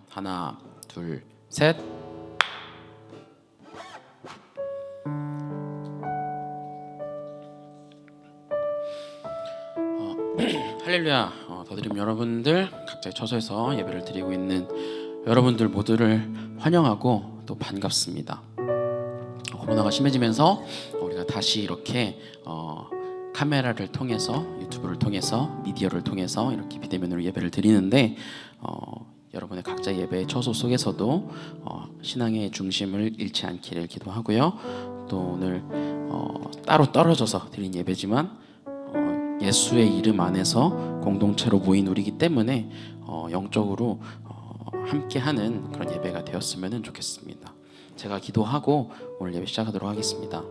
하나, 둘, 셋. 할렐루야. 더드림 여러분들, 각자의 처소에서 예배를 드리고 있는 여러분들 모두를 환영하고 또 반갑습니다. 코로나가 심해지면서 우리가 다시 이렇게 카메라를 통해서, 유튜브를 통해서, 미디어를 통해서 이렇게 비대면으로 예배를 드리는데 여러분의 각자의 예배의 처소 속에서도 신앙의 중심을 잃지 않기를 기도하고요. 또 오늘 따로 떨어져서 드린 예배지만 예수의 이름 안에서 공동체로 모인 우리이기 때문에 영적으로 함께하는 그런 예배가 되었으면 좋겠습니다. 제가 기도하고 오늘 예배 시작하도록 하겠습니다.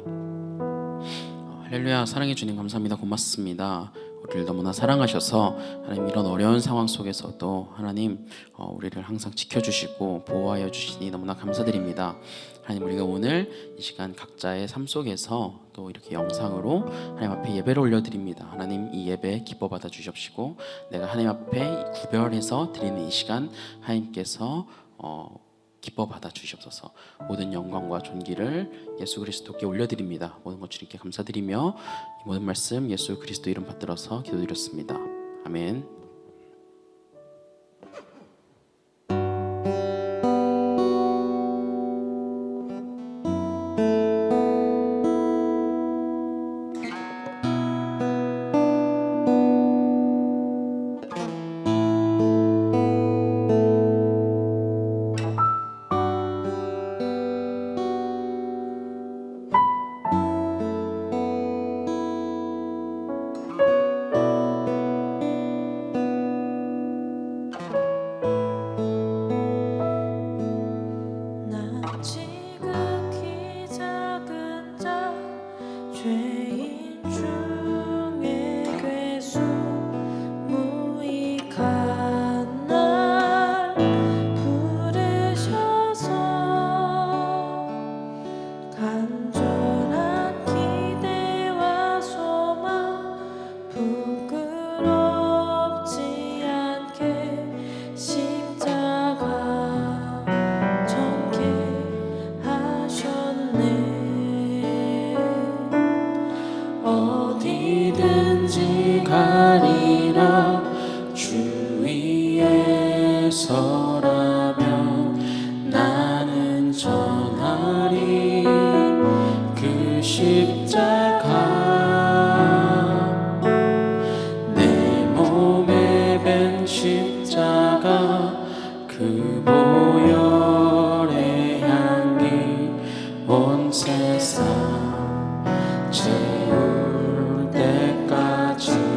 할렐루야. 사랑해 주님 감사합니다. 고맙습니다. 우리를 너무나 사랑하셔서 하나님 이런 어려운 상황 속에서도 하나님 우리를 항상 지켜주시고 보호하여 주시니 너무나 감사드립니다. 하나님, 우리가 오늘 이 시간 각자의 삶 속에서 또 이렇게 영상으로 하나님 앞에 예배를 올려드립니다. 하나님, 이 예배 기뻐 받아 주십시고 내가 하나님 앞에 구별해서 드리는 이 시간 하나님께서 기뻐 받아 주시옵소서. 모든 영광과 존귀를 예수 그리스도께 올려드립니다. 모든 것 주님께 감사드리며 이 모든 말씀 예수 그리스도 이름 받들어서 기도드렸습니다. 아멘. 서라면 나는 전하리 그 십자가 내 몸에 밴 십자가 그 보혈의 향기 온 세상 채울 때까지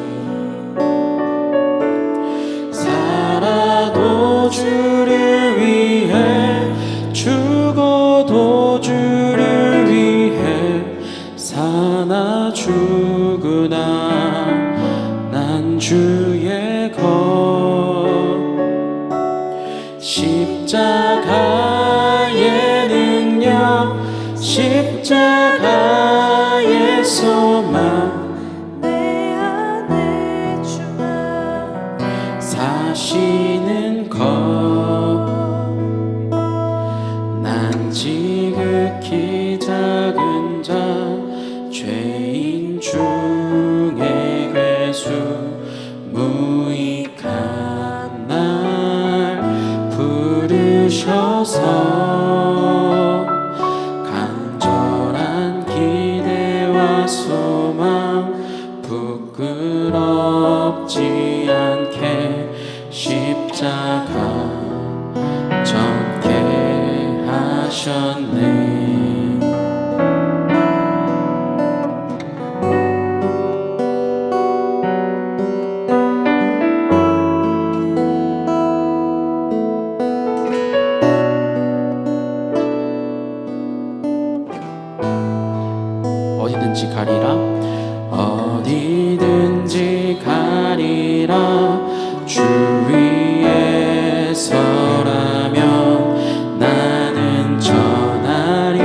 주를 위해 죽어도 주를 위해 사나 죽으나 난 주의 것 십자가의 능력 십자가의 소망 내 안에 주만 사시는 난 지극히 작은 자 죄인 중에 괴수 무익한 날 부르셔서 간절한 기대와 소망 부끄럽지 않게 십자가 졌게 하셨네. 어디든지 가리라 어디든지 가리라 주 위에 서라면 나는 전하리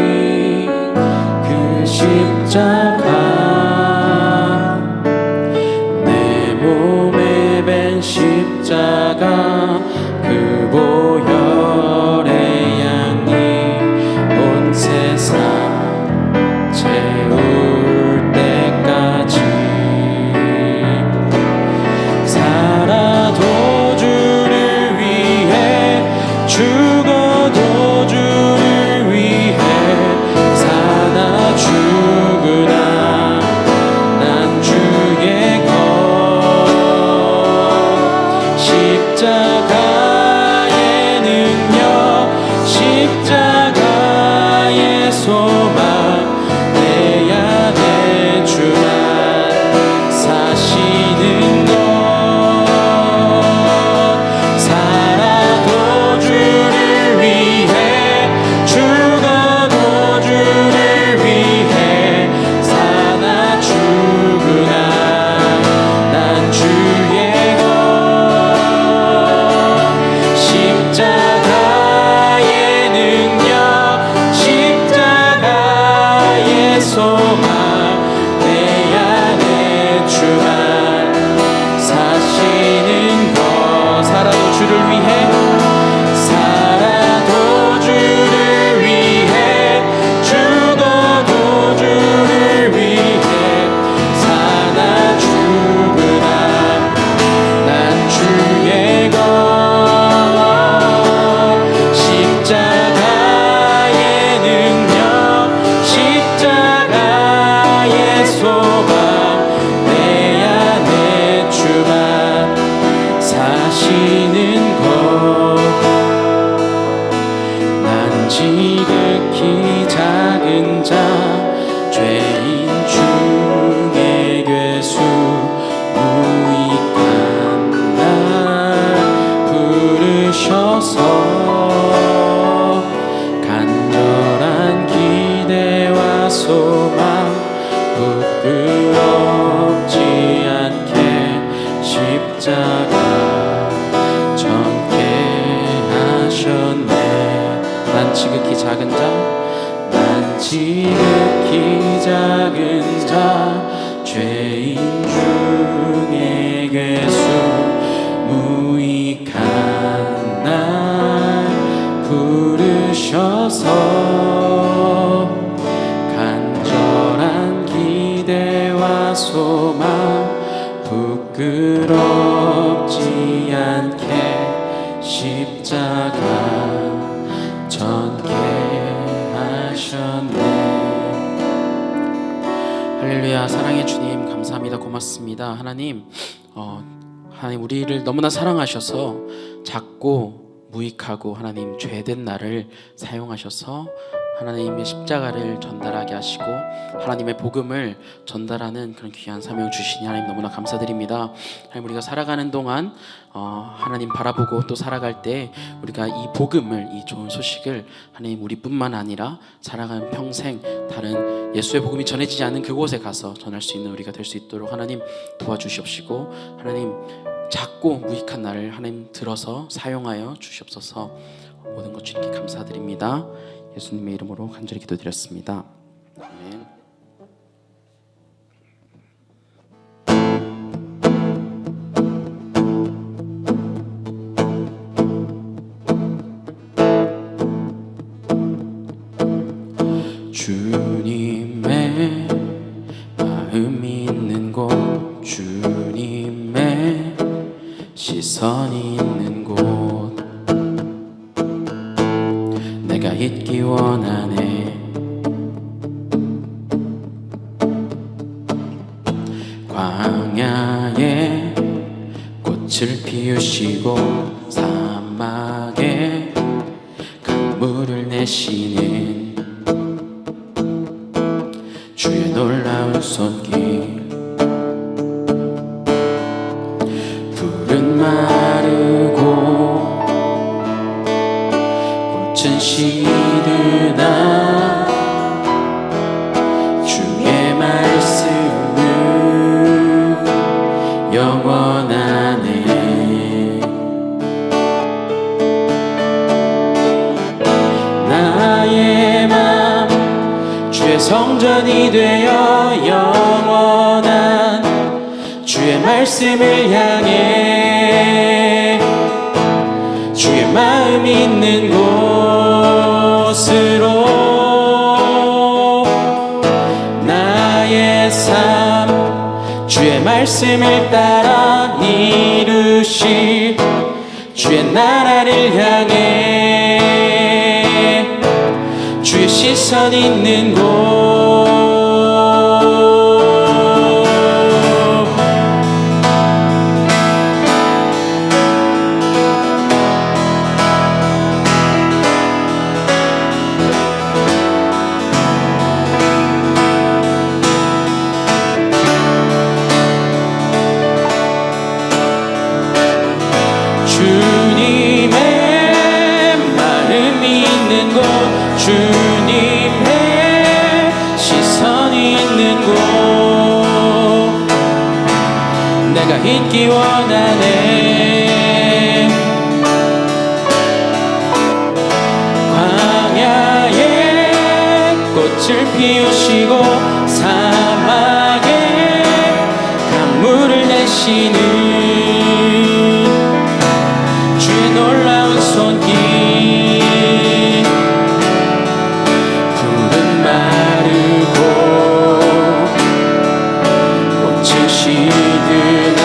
하셨네. 난 지극히 작은 자, 난 지극히 작은 자, 죄인 중에 괴수, 무익한 날 부르셔서 간절한 기대와 소망 부끄럽지 않게 십자가 전개 하셨네. 할렐루야. 사랑의 주님 감사합니다. 고맙습니다. 하나님, 하나님 우리를 너무나 사랑하셔서 작고 무익하고 하나님 죄된 나를 사용하셔서 하나님의 십자가를 전달하게 하시고 하나님의 복음을 전달하는 그런 귀한 사명 주시니 하나님 너무나 감사드립니다. 하나님 우리가 살아가는 동안 하나님 바라보고 또 살아갈 때 우리가 이 복음을, 이 좋은 소식을 하나님 우리뿐만 아니라 살아가는 평생 다른 예수의 복음이 전해지지 않는 그곳에 가서 전할 수 있는 우리가 될 수 있도록 하나님 도와주시옵시고, 하나님 작고 무익한 나를 하나님 들어서 사용하여 주시옵소서. 모든 것 주님께 감사드립니다. 예수님의 이름으로 간절히 기도드렸습니다. 아멘. 주님의 마음이 있는 곳, 주님의 시선이 있는 곳, 내가 있기 원하네. 광야에 꽃을 피우시고 사막에 강물을 내시는 주의 놀라운 손길, 푸른 마르고 꽃은 시드나 주의 말씀은 영원하네. 나의 맘 주의 성전이 되어 영원한 주의 말씀을 향해 주의 마음이 있는 곳으로 나의 삶 주의 말씀을 따라 이루실 주의 나라를 향해 주의 시선 있는 곳. 주님의 마음이 있는 곳, 주님의 시선이 있는 곳, 내가 있기 원하네. 광야에 꽃을 피우시고 사막에 강물을 내시는 놀라운 손길, 푸른 마르고 꽃은 시드나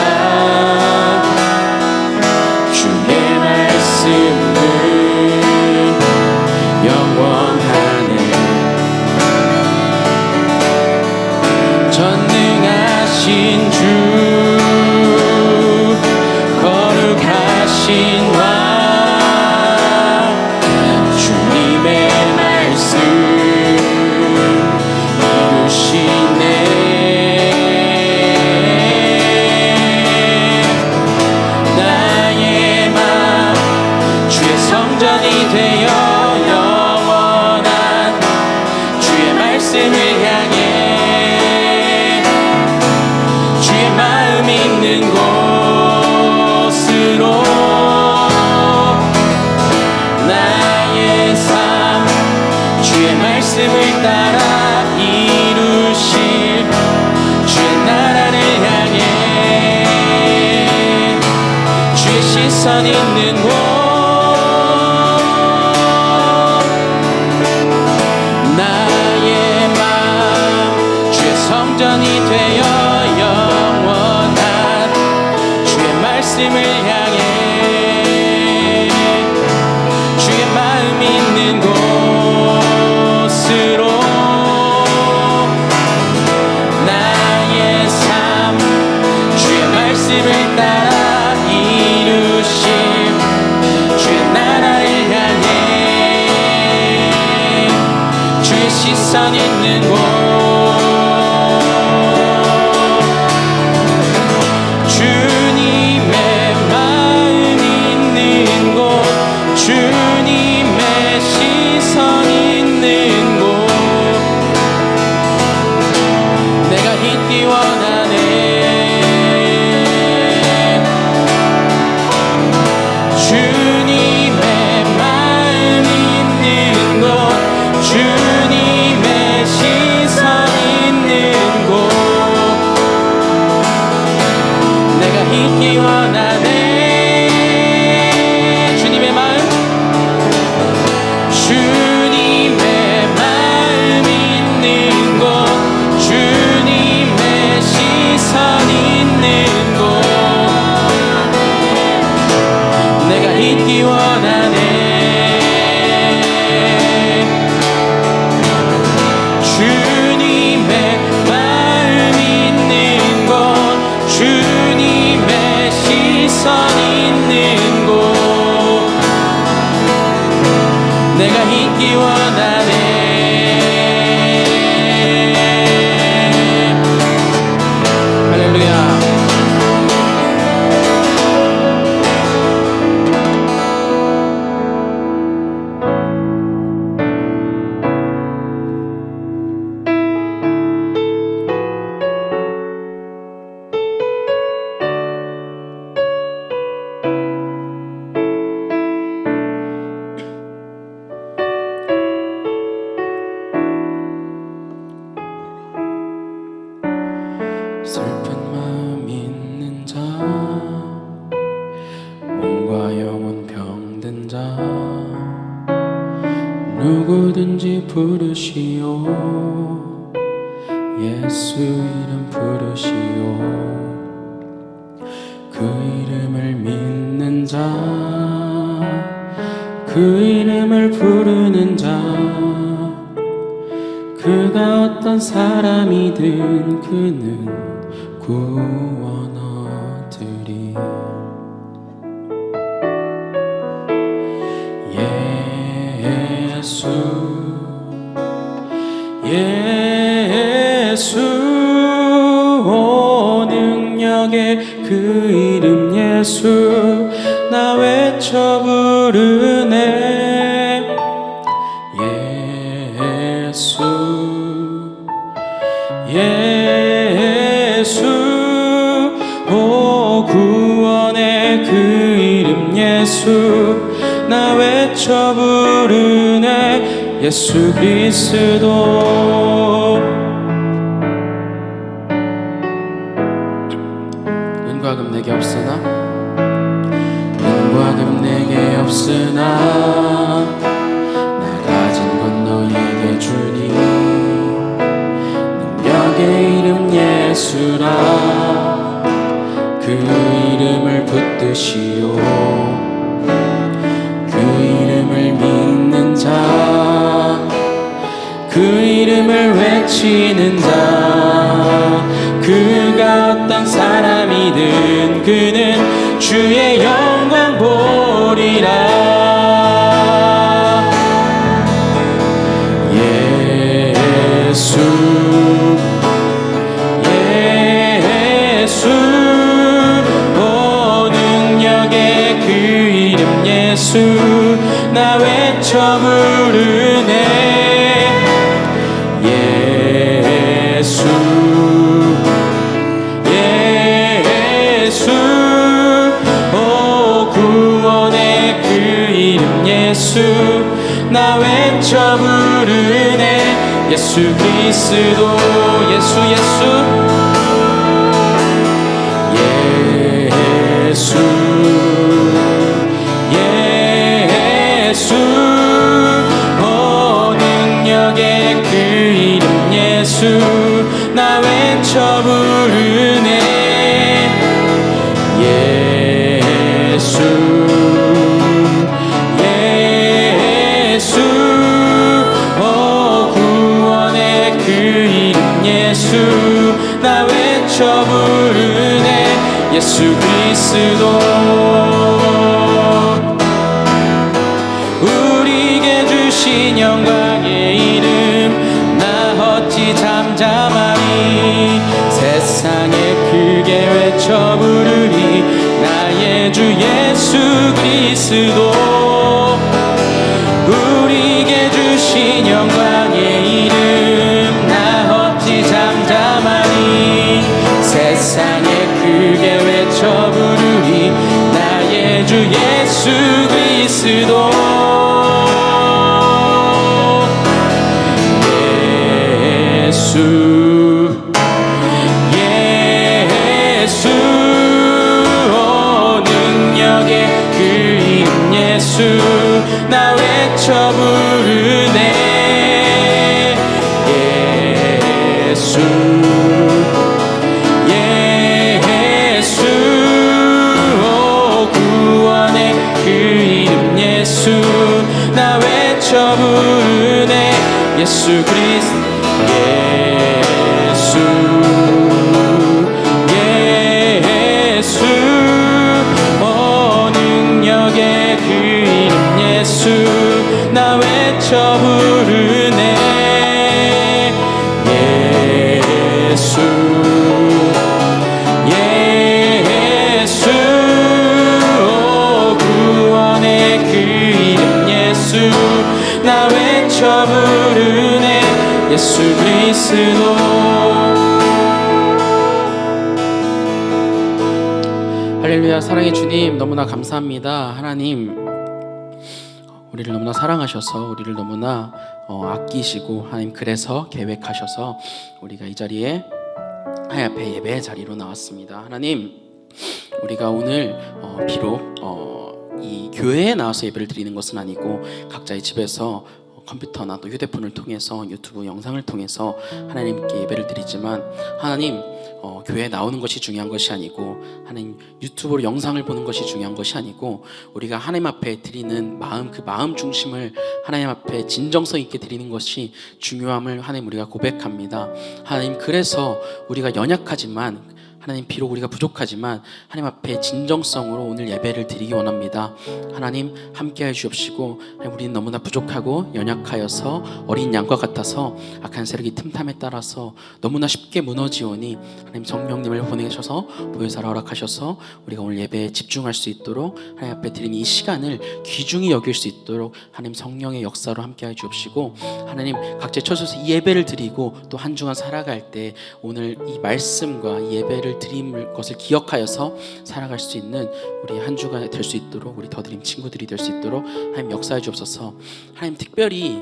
주의 말씀은 영원하네. 전능하신 주, 거룩하신 왕, 곳으로 말씀을 따라 이루실 주의 나라를 향해 주의 시선 있는 곳 나의 마음 주의 성전이 되어 영원한 주의 말씀을 향해 주의 마음 있는 곳으로 나의 삶 주의 말씀을 따라 이루심 주의 나라를 향해 주의 시선 있는 곳 주님의 마음 있는 곳 주님의 시선 있는 곳 내가 있기 원하네 주님의 마음 있는 곳 주님의 시선 있는 곳 내가 있기 원하네 주님의 마음 주님의 마음 있는 곳 주님의 시선 있는 곳 내가 있기 원하네 주님의 마음 있는 곳 주님의 시선 있는 곳 내가 있기 원하네 할렐루야 슬픈 마음 있는 자 몸과 영혼 병든 자 누구든지 부르시오 예수 이름 부르시오 그 이름을 믿는 자 그 이름을 부르는 자 그가 어떤 사람이든 그는 구원 얻으리 예수 예수 오 능력의 그 이름 예수 나 외쳐 부르네 예수 예수 오 구원의 그 이름 예수 나 외쳐 부르네 예수 그리스도 은과 금 내게 없으나 은과 금 내게 없으나 나 가진 건 너에게 주니 능력의 이름 예수라 그 이름을 붙드시오 그 이름을 믿는 자 그 이름을 외치는 자 그가 어떤 사람이든 그는 주의 영광 보리라 예수 예수 오 능력의 그 이름 예수 나 외쳐 부르네 예수 예수 오 구원의 그 이름 예수 나 외쳐 부르네. 예수 그리스도 예수 예수 예수 예수 오 능력의 그 이름 예수 나 외쳐 부르네. 예수 예수 오 구원의 그 이름 예수 나 외쳐 부르네. 예수 그리스도 우리에게 주신 영광의 이름 나 어찌 잠잠하니 세상에 크게 외쳐 부르리 나의 주 예수 그리스도 우리에게 주신 영광의 이름 나 어찌 잠잠하니 세상에 크게 외쳐 부르리 나의 주 예수 그리스도 예수 예수 오 능력의 그 이름 예수 나 외쳐 부르네. 예수 예수 오 구원의 그 이름 예수 나 외쳐 부르네. 예수 그리스도 예수 예수 오 능력의 그 이름 예수 나 외쳐 부르네. 예수 예수 오 구원의 그 이름 예수 나 외쳐 부르네. 예수 그리스도 할렐루야. 사랑의 주님 너무나 감사합니다. 하나님 우리를 너무나 사랑하셔서 우리를 너무나 아끼시고 하나님 그래서 계획하셔서 우리가 이 자리에 하나님 앞에 예배의 자리로 나왔습니다. 하나님 우리가 오늘 비록 이 교회에 나와서 예배를 드리는 것은 아니고 각자의 집에서 컴퓨터나 또 휴대폰을 통해서 유튜브 영상을 통해서 하나님께 예배를 드리지만 하나님 교회에 나오는 것이 중요한 것이 아니고 하나님 유튜브로 영상을 보는 것이 중요한 것이 아니고 우리가 하나님 앞에 드리는 마음 그 마음 중심을 하나님 앞에 진정성 있게 드리는 것이 중요함을 하나님 우리가 고백합니다. 하나님 그래서 우리가 연약하지만 하나님 비록 우리가 부족하지만 하나님 앞에 진정성으로 오늘 예배를 드리기 원합니다. 하나님 함께해 주옵시고 우리는 너무나 부족하고 연약하여서 어린 양과 같아서 악한 세력이 틈탐에 따라서 너무나 쉽게 무너지오니 하나님 성령님을 보내셔서 보혜사를 허락하셔서 우리가 오늘 예배에 집중할 수 있도록 하나님 앞에 드리는 이 시간을 귀중히 여길 수 있도록 하나님 성령의 역사로 함께해 주옵시고 하나님 각자 처소에서 이 예배를 드리고 또 한 주간 살아갈 때 오늘 이 말씀과 이 예배를 드릴 것을 기억하여서 살아갈 수 있는 우리 한 주가 될 수 있도록 우리 더드림 친구들이 될 수 있도록 하나님 역사해 주옵소서. 하나님 특별히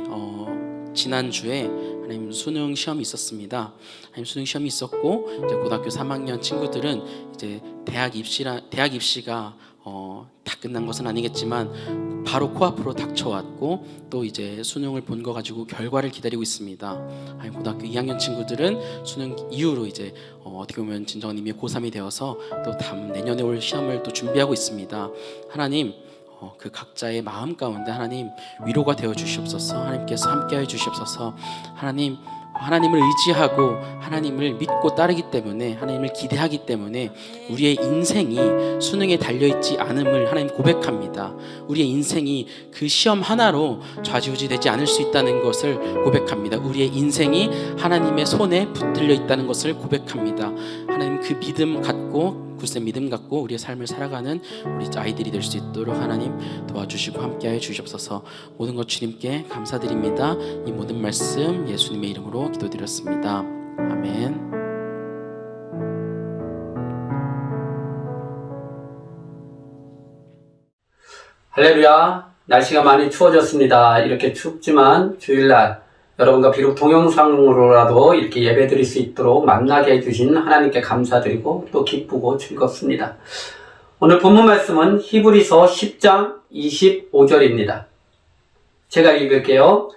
지난주에 하나님 수능 시험이 있었습니다. 하나님 수능 시험이 있었고 이제 고등학교 3학년 친구들은 이제 대학 입시가 다 끝난 것은 아니겠지만 바로 코앞으로 닥쳐왔고 또 이제 수능을 본 거 가지고 결과를 기다리고 있습니다. 하나님 고등학교 2학년 친구들은 수능 이후로 이제 어떻게 보면 진정한 의미의 고3이 되어서 또 다음 내년에 올 시험을 또 준비하고 있습니다. 하나님 그 각자의 마음 가운데 하나님 위로가 되어 주시옵소서. 하나님께서 함께해 주시옵소서. 하나님을 의지하고 하나님을 믿고 따르기 때문에 하나님을 기대하기 때문에 우리의 인생이 수능에 달려있지 않음을 하나님 고백합니다. 우리의 인생이 그 시험 하나로 좌지우지되지 않을 수 있다는 것을 고백합니다. 우리의 인생이 하나님의 손에 붙들려 있다는 것을 고백합니다. 하나님 그 믿음 갖고 굳센 믿음 갖고 우리의 삶을 살아가는 우리 아이들이 될 수 있도록 하나님 도와주시고 함께하여 주시옵소서. 모든 것 주님께 감사드립니다. 이 모든 말씀 예수님의 이름으로 기도드렸습니다. 아멘. 할렐루야. 날씨가 많이 추워졌습니다. 이렇게 춥지만 주일날 여러분과 비록 동영상으로라도 이렇게 예배드릴 수 있도록 만나게 해주신 하나님께 감사드리고 또 기쁘고 즐겁습니다. 오늘 본문 말씀은 히브리서 10장 25절입니다. 제가 읽을게요.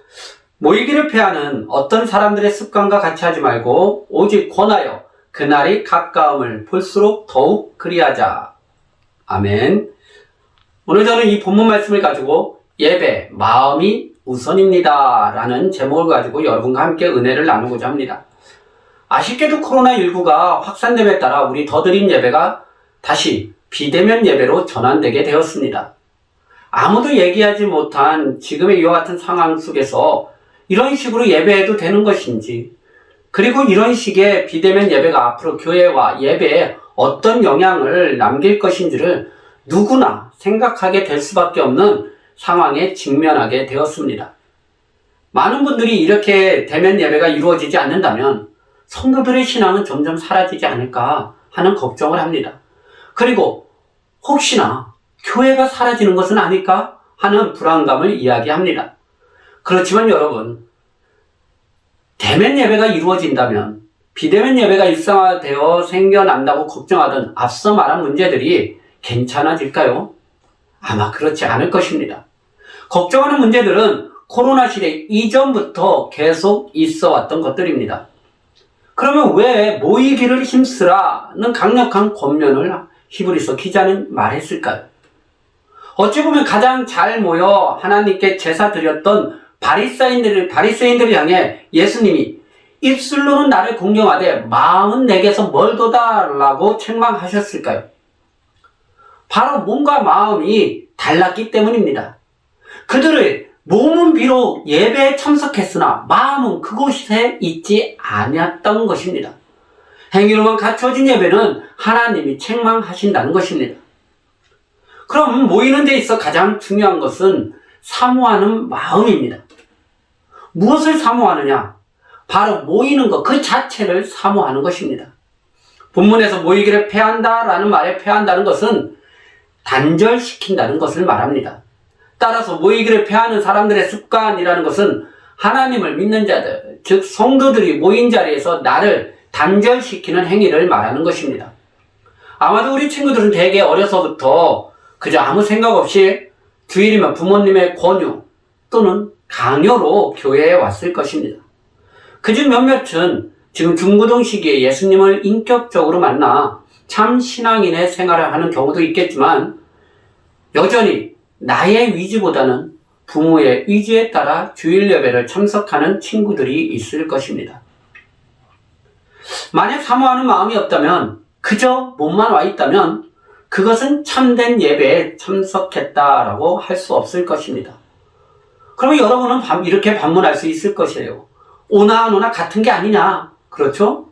모이기를 패하는 어떤 사람들의 습관과 같이 하지 말고 오직 권하여 그날이 가까움을 볼수록 더욱 그리하자. 아멘. 오늘 저는 이 본문 말씀을 가지고 예배, 마음이 우선입니다 라는 제목을 가지고 여러분과 함께 은혜를 나누고자 합니다. 아쉽게도 코로나19가 확산됨에 따라 우리 더드림 예배가 다시 비대면 예배로 전환되게 되었습니다. 아무도 얘기하지 못한 지금의 이와 같은 상황 속에서 이런 식으로 예배해도 되는 것인지, 그리고 이런 식의 비대면 예배가 앞으로 교회와 예배에 어떤 영향을 남길 것인지를 누구나 생각하게 될 수밖에 없는 상황에 직면하게 되었습니다. 많은 분들이 이렇게 대면 예배가 이루어지지 않는다면 성도들의 신앙은 점점 사라지지 않을까 하는 걱정을 합니다. 그리고 혹시나 교회가 사라지는 것은 아닐까 하는 불안감을 이야기합니다. 그렇지만 여러분, 대면 예배가 이루어진다면 비대면 예배가 일상화되어 생겨난다고 걱정하던 앞서 말한 문제들이 괜찮아질까요? 아마 그렇지 않을 것입니다. 걱정하는 문제들은 코로나 시대 이전부터 계속 있어 왔던 것들입니다. 그러면 왜 모이기를 힘쓰라는 강력한 권면을 히브리서 기자는 말했을까요? 어찌 보면 가장 잘 모여 하나님께 제사 드렸던 바리새인들을 향해 예수님이 입술로는 나를 공경하되 마음은 내게서 멀도다 라고 책망하셨을까요? 바로 몸과 마음이 달랐기 때문입니다. 그들의 몸은 비록 예배에 참석했으나 마음은 그곳에 있지 아니었던 것입니다. 행위로만 갖춰진 예배는 하나님이 책망하신다는 것입니다. 그럼 모이는 데 있어 가장 중요한 것은 사모하는 마음입니다. 무엇을 사모하느냐? 바로 모이는 것 그 자체를 사모하는 것입니다. 본문에서 모이기를 패한다라는 말에 패한다는 것은 단절시킨다는 것을 말합니다. 따라서 모이기를 패하는 사람들의 습관이라는 것은 하나님을 믿는 자들, 즉 성도들이 모인 자리에서 나를 단절시키는 행위를 말하는 것입니다. 아마도 우리 친구들은 대개 어려서부터 그저 아무 생각 없이 주일이면 부모님의 권유 또는 강요로 교회에 왔을 것입니다. 그중 몇몇은 지금 중고등 시기에 예수님을 인격적으로 만나 참 신앙인의 생활을 하는 경우도 있겠지만 여전히 나의 위지보다는 부모의 의지에 따라 주일 예배를 참석하는 친구들이 있을 것입니다. 만약 사모하는 마음이 없다면, 그저 몸만 와 있다면 그것은 참된 예배에 참석했다라고 할 수 없을 것입니다. 그러면 여러분은 이렇게 반문할 수 있을 것이에요. 오나 안 오나 같은 게 아니냐, 그렇죠?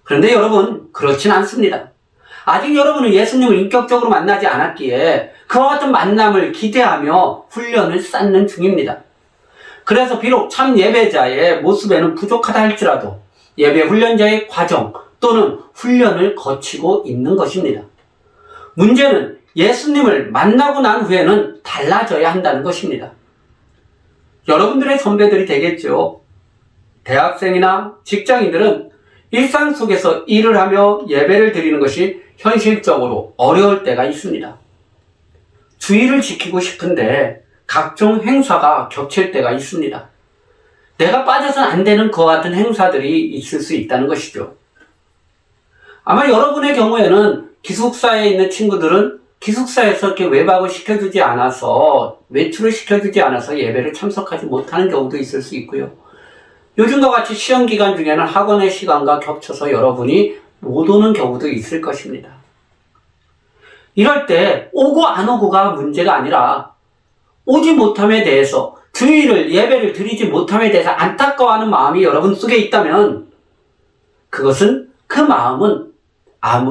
그런데 여러분, 그렇진 않습니다. 아직 여러분은 예수님을 인격적으로 만나지 않았기에 그와 같은 만남을 기대하며 훈련을 쌓는 중입니다. 그래서 비록 참 예배자의 모습에는 부족하다 할지라도 예배 훈련자의 과정 또는 훈련을 거치고 있는 것입니다. 문제는 예수님을 만나고 난 후에는 달라져야 한다는 것입니다. 여러분들의 선배들이 되겠죠. 대학생이나 직장인들은 일상 속에서 일을 하며 예배를 드리는 것이 현실적으로 어려울 때가 있습니다. 주의를 지키고 싶은데 각종 행사가 겹칠 때가 있습니다. 내가 빠져서는 안 되는 그와 같은 행사들이 있을 수 있다는 것이죠. 아마 여러분의 경우에는 기숙사에 있는 친구들은 기숙사에서 이렇게 외박을 시켜주지 않아서, 외출을 시켜주지 않아서 예배를 참석하지 못하는 경우도 있을 수 있고요. 요즘과 같이 시험 기간 중에는 학원의 시간과 겹쳐서 여러분이 못 오는 경우도 있을 것입니다. 이럴 때 오고 안 오고가 문제가 아니라 오지 못함에 대해서, 주일을 예배를 드리지 못함에 대해서 안타까워하는 마음이 여러분 속에 있다면 그것은, 그 마음은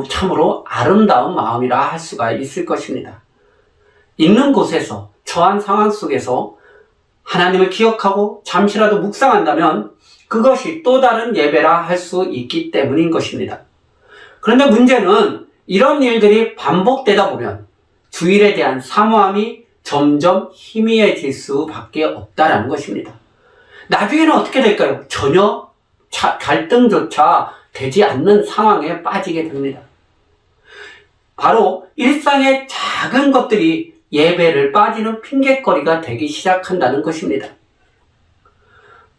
참으로 아름다운 마음이라 할 수가 있을 것입니다. 있는 곳에서, 처한 상황 속에서 하나님을 기억하고 잠시라도 묵상한다면 그것이 또 다른 예배라 할 수 있기 때문인 것입니다. 그런데 문제는 이런 일들이 반복되다 보면 주일에 대한 사모함이 점점 희미해질 수밖에 없다라는 것입니다. 나중에는 어떻게 될까요? 전혀 갈등조차 되지 않는 상황에 빠지게 됩니다. 바로 일상의 작은 것들이 예배를 빠지는 핑곗거리가 되기 시작한다는 것입니다.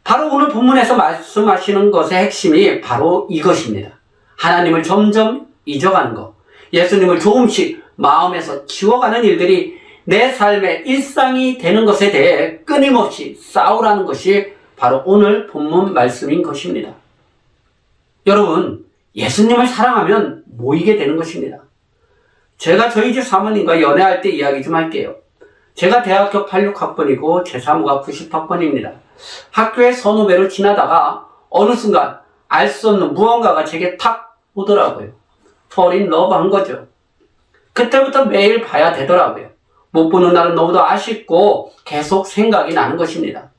바로 오늘 본문에서 말씀하시는 것의 핵심이 바로 이것입니다. 하나님을 점점 잊어가는 것, 예수님을 조금씩 마음에서 지워가는 일들이 내 삶의 일상이 되는 것에 대해 끊임없이 싸우라는 것이 바로 오늘 본문 말씀인 것입니다. 여러분, 예수님을 사랑하면 모이게 되는 것입니다. 제가 저희 집 사모님과 연애할 때 이야기 좀 할게요. 제가 대학교 86학번이고 제 사모가 90학번입니다. 학교에 선후배로 지나다가 어느 순간 알 수 없는 무언가가 제게 탁 오더라고요. fall in love 한 거죠. 그때부터 매일 봐야 되더라고요. 못 보는 날은 너무도 아쉽고 계속 생각이 나는 것입니다.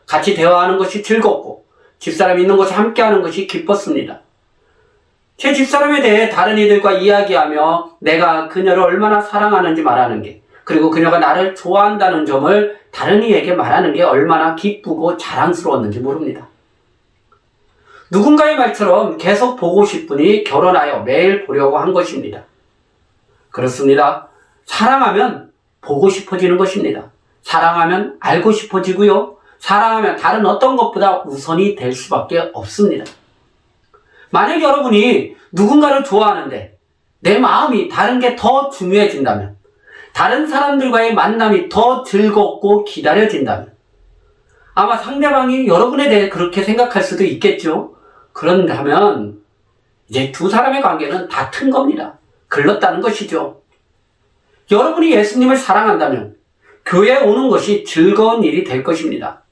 같이 대화하는 것이 즐겁고 집사람이 있는 곳에 함께하는 것이 기뻤습니다. 제 집사람에 대해 다른 이들과 이야기하며 내가 그녀를 얼마나 사랑하는지 말하는 게, 그리고 그녀가 나를 좋아한다는 점을 다른 이에게 말하는 게 얼마나 기쁘고 자랑스러웠는지 모릅니다. 누군가의 말처럼 계속 보고 싶으니 결혼하여 매일 보려고 한 것입니다. 그렇습니다. 사랑하면 보고 싶어지는 것입니다. 사랑하면 알고 싶어지고요. 사랑하면 다른 어떤 것보다 우선이 될 수밖에 없습니다. 만약 여러분이 누군가를 좋아하는데 내 마음이 다른 게 더 중요해진다면, 다른 사람들과의 만남이 더 즐겁고 기다려진다면, 아마 상대방이 여러분에 대해 그렇게 생각할 수도 있겠죠. 그런다면 이제 두 사람의 관계는 다 튼 겁니다. 글렀다는 것이죠. 여러분이 예수님을 사랑한다면 교회에 오는 것이 즐거운 일이 될 것입니다.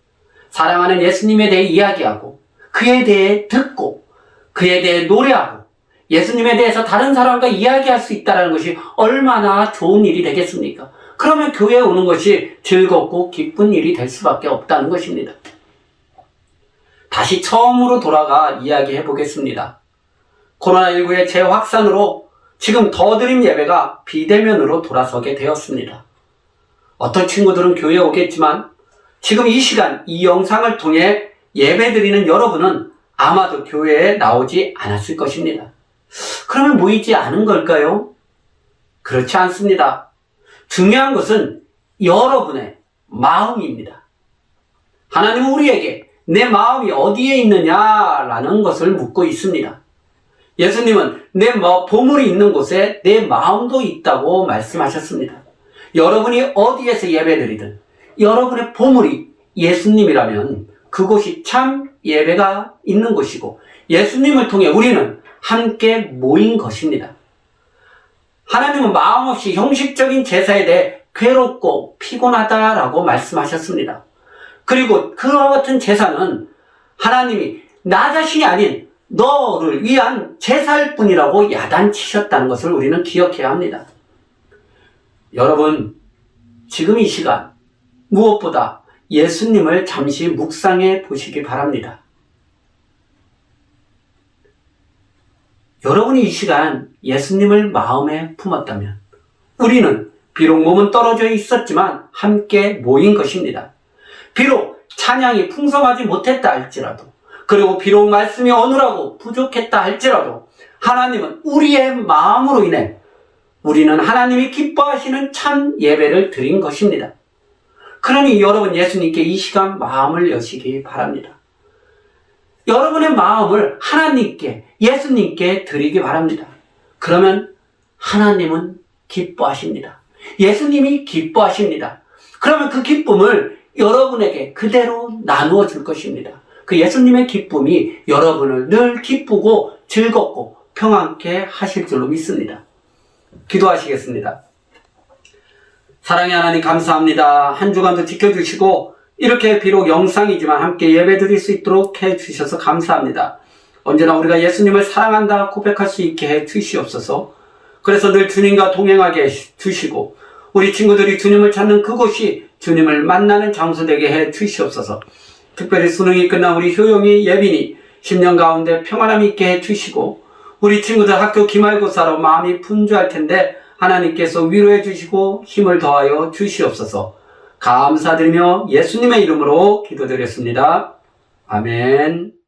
사랑하는 예수님에 대해 이야기하고, 그에 대해 듣고, 그에 대해 노래하고, 예수님에 대해서 다른 사람과 이야기할 수 있다는 것이 얼마나 좋은 일이 되겠습니까? 그러면 교회에 오는 것이 즐겁고 기쁜 일이 될 수밖에 없다는 것입니다. 다시 처음으로 돌아가 이야기해 보겠습니다. 코로나19의 재확산으로 지금 더드림 예배가 비대면으로 돌아서게 되었습니다. 어떤 친구들은 교회에 오겠지만 지금 이 시간 이 영상을 통해 예배드리는 여러분은 아마도 교회에 나오지 않았을 것입니다. 그러면 모이지 않은 걸까요? 그렇지 않습니다. 중요한 것은 여러분의 마음입니다. 하나님은 우리에게 내 마음이 어디에 있느냐라는 것을 묻고 있습니다. 예수님은 내 보물이 있는 곳에 내 마음도 있다고 말씀하셨습니다. 여러분이 어디에서 예배드리든 여러분의 보물이 예수님이라면 그곳이 참 예배가 있는 곳이고, 예수님을 통해 우리는 함께 모인 것입니다. 하나님은 마음 없이 형식적인 제사에 대해 괴롭고 피곤하다라고 말씀하셨습니다. 그리고 그와 같은 제사는 하나님이 나 자신이 아닌 너를 위한 제사일 뿐이라고 야단치셨다는 것을 우리는 기억해야 합니다. 여러분, 지금 이 시간 무엇보다 예수님을 잠시 묵상해 보시기 바랍니다. 여러분이 이 시간 예수님을 마음에 품었다면 우리는 비록 몸은 떨어져 있었지만 함께 모인 것입니다. 비록 찬양이 풍성하지 못했다 할지라도, 그리고 비록 말씀이 어눌하고 부족했다 할지라도 하나님은 우리의 마음으로 인해 우리는 하나님이 기뻐하시는 참 예배를 드린 것입니다. 그러니 여러분 예수님께 이 시간 마음을 여시기 바랍니다. 여러분의 마음을 하나님께, 예수님께 드리기 바랍니다. 그러면 하나님은 기뻐하십니다. 예수님이 기뻐하십니다. 그러면 그 기쁨을 여러분에게 그대로 나누어 줄 것입니다. 그 예수님의 기쁨이 여러분을 늘 기쁘고 즐겁고 평안케 하실 줄로 믿습니다. 기도하시겠습니다. 사랑의 하나님 감사합니다. 한 주간도 지켜주시고 이렇게 비록 영상이지만 함께 예배드릴 수 있도록 해주셔서 감사합니다. 언제나 우리가 예수님을 사랑한다 고백할 수 있게 해주시옵소서. 그래서 늘 주님과 동행하게 해주시고 우리 친구들이 주님을 찾는 그곳이 주님을 만나는 장소 되게 해주시옵소서. 특별히 수능이 끝난 우리 효영이, 예빈이 10년 가운데 평안함 있게 해주시고 우리 친구들 학교 기말고사로 마음이 분주할 텐데 하나님께서 위로해 주시고 힘을 더하여 주시옵소서. 감사드리며 예수님의 이름으로 기도드렸습니다. 아멘.